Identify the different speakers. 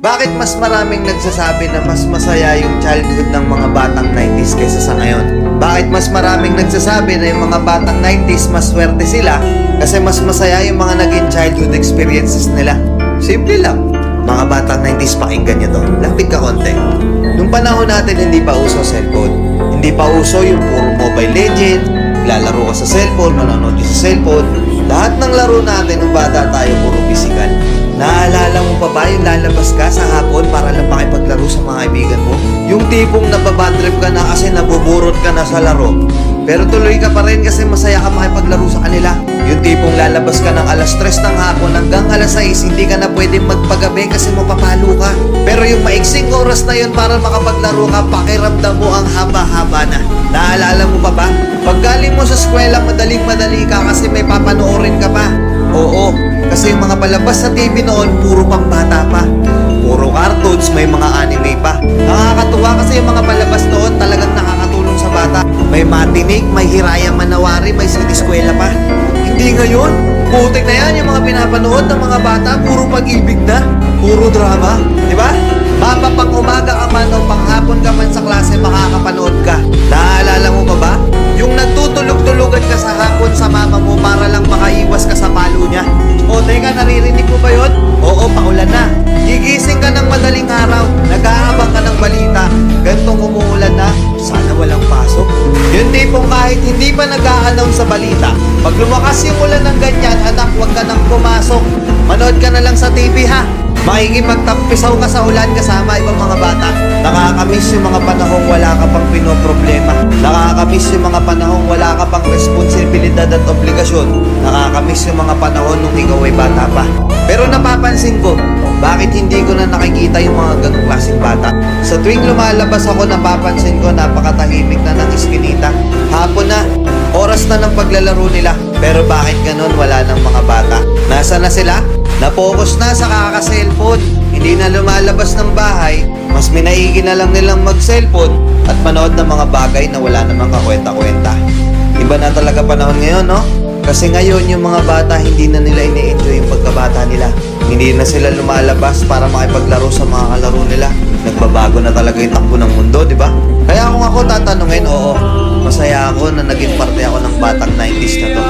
Speaker 1: Bakit mas maraming nagsasabi na mas masaya yung childhood ng mga batang 90s kaysa sa ngayon? Bakit mas maraming nagsasabi na yung mga batang 90s mas swerte sila kasi mas masaya yung mga naging childhood experiences nila? Simple lang. Mga batang 90s, pakinggan nyo to. Lapit ka konti. Nung panahon natin, hindi pa uso cellphone. Hindi pa uso yung puro Mobile Legends, lalaro ka sa cellphone, manonood ka sa cellphone. Lahat ng laro natin nung bata tayo, puro physical. Naalala mo pa ba yung lalabas ka sa hapon para lang makipaglaro sa mga kaibigan mo? Yung tipong nababadtrip ka na kasi nabuburot ka na sa laro. Pero tuloy ka pa rin kasi masaya ka makipaglaro sa kanila. Yung tipong lalabas ka ng alas 3 ng hapon hanggang alas 6, hindi ka na pwedeng magpagabi kasi mapapalo ka. Pero yung maiksing oras na yun para makapaglaro ka, pakiramdam mo ang haba-haba na. Naalala mo pa ba? Pag galing mo sa eskwela, madaling-madali ka kasi may papanoorin ka pa. Oo, kasi yung mga palabas sa TV noon, puro pang bata pa. Puro cartoons, may mga anime pa. Nakakatuwa kasi yung mga palabas noon talagang nakakatulong sa bata. May matinig, may Hiraya Manawari, may siniskwela pa. Hindi ngayon. Putik na yan yung mga pinapanood ng mga bata, puro pag-ibig na, puro drama. Diba? Mapa pang umaga ka man o panghapon ka man sa klase, makakapanood ka. Naalala mo pa ba? Yung nagtutulog-tulugan ka sa hapon sa mama mo para lang makaiwas ka sa palo niya. O teka, naririnig mo ba yun? Oo, paulan na. Gigising ka ng madaling araw, nag-aabang ka ng balita. Gantong umuulan na, sana walang pasok. Yung tipong kahit hindi pa nag-a-announce sa balita, pag lumakas yung ulan ng ganyan, anak, huwag ka nang pumasok. Manood ka na lang sa TV ha. Makikipagtampisaw ka sa ulan kasama ibang mga bata. Nakakamiss yung mga panahong wala ka pang pinoproblema. Nakakamiss yung mga panahong wala ka pang responsibilidad at obligasyon. Nakakamiss yung mga panahon nung ikaw ay bata pa. Pero napapansin ko, bakit hindi ko na nakikita yung mga ganong klaseng bata? Sa tuwing lumalabas ako, napapansin ko napakatahimik na ng iskinita. Hapon na, oras na ng paglalaro nila. Pero bakit ganon wala ng mga bata? Nasa na sila? Na-focus na sa kaka-cellphone. Hindi na lumalabas ng bahay. Mas minaigi na lang nilang mag-cellphone at manood ng mga bagay na wala namang kakwenta-kwenta. Iba na talaga panahon ngayon, no? Kasi ngayon yung mga bata hindi na nila ini-enjoy yung pagkabata nila. Hindi na sila lumalabas para makipaglaro sa mga kalaro nila. Nagbabago na talaga yung takbo ng mundo, di ba? Kaya kung ako tatanungin, oo, masaya ako na naging parte ako ng batang 90s na to.